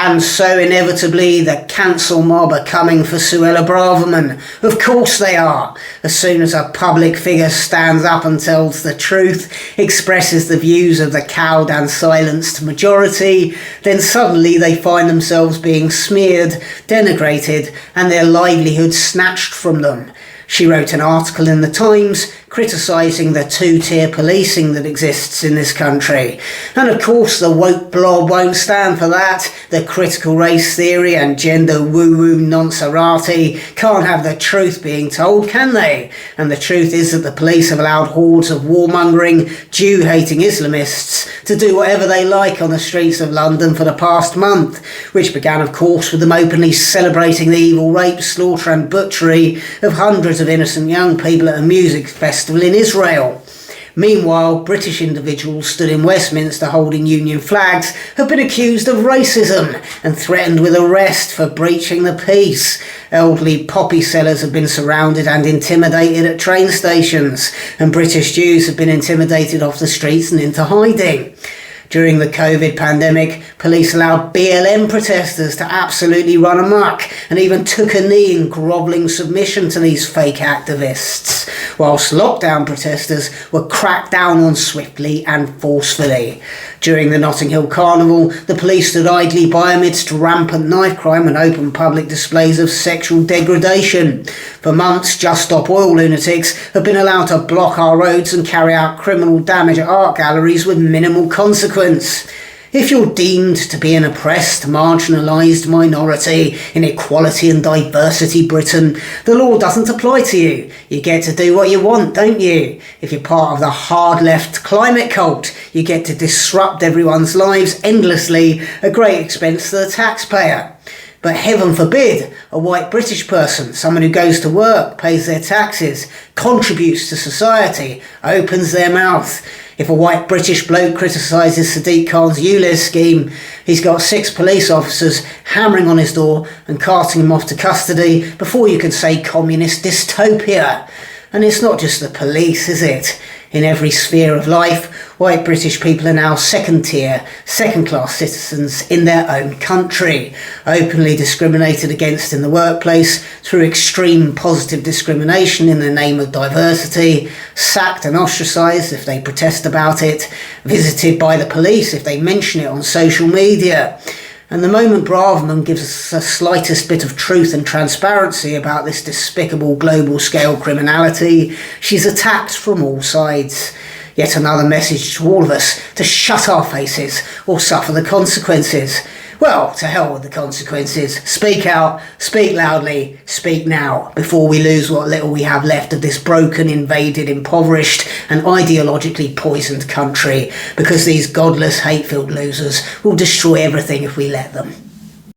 And so inevitably the cancel mob are coming for Suella Braverman. Of course they are. As soon as a public figure stands up and tells the truth, expresses the views of the cowed and silenced majority, then suddenly they find themselves being smeared, denigrated, and their livelihood snatched from them. She wrote an article in the Times criticising the two-tier policing that exists in this country. And of course the woke blob won't stand for that. The critical race theory and gender woo-woo noncerati can't have the truth being told, can they? And the truth is that the police have allowed hordes of warmongering, Jew-hating Islamists to do whatever they like on the streets of London for the past month, which began of course with them openly celebrating the evil rape, slaughter and butchery of hundreds of innocent young people at a music festival in Israel. Meanwhile, British individuals stood in Westminster holding Union flags have been accused of racism and threatened with arrest for breaching the peace. Elderly poppy sellers have been surrounded and intimidated at train stations, and British Jews have been intimidated off the streets and into hiding. During the COVID pandemic, police allowed BLM protesters to absolutely run amok and even took a knee in grovelling submission to these fake activists, whilst lockdown protesters were cracked down on swiftly and forcefully. During the Notting Hill Carnival, the police stood idly by amidst rampant knife crime and open public displays of sexual degradation. For months, Just Stop Oil lunatics have been allowed to block our roads and carry out criminal damage at art galleries with minimal consequence. If you're deemed to be an oppressed, marginalised minority in equality and diversity Britain, the law doesn't apply to you. You get to do what you want, don't you? If you're part of the hard-left climate cult, you get to disrupt everyone's lives endlessly at great expense to the taxpayer. But heaven forbid, a white British person, someone who goes to work, pays their taxes, contributes to society, opens their mouth. If a white British bloke criticises Sadiq Khan's ULEZ scheme, he's got 6 police officers hammering on his door and carting him off to custody before you can say communist dystopia. And it's not just the police, is it? In every sphere of life, white British people are now second-tier, second-class citizens in their own country, openly discriminated against in the workplace through extreme positive discrimination in the name of diversity, sacked and ostracised if they protest about it, visited by the police if they mention it on social media. And the moment Braverman gives us the slightest bit of truth and transparency about this despicable global-scale criminality, she's attacked from all sides. Yet another message to all of us to shut our faces or suffer the consequences. Well, to hell with the consequences. Speak out, speak loudly, speak now, before we lose what little we have left of this broken, invaded, impoverished and ideologically poisoned country, because these godless, hate-filled losers will destroy everything if we let them.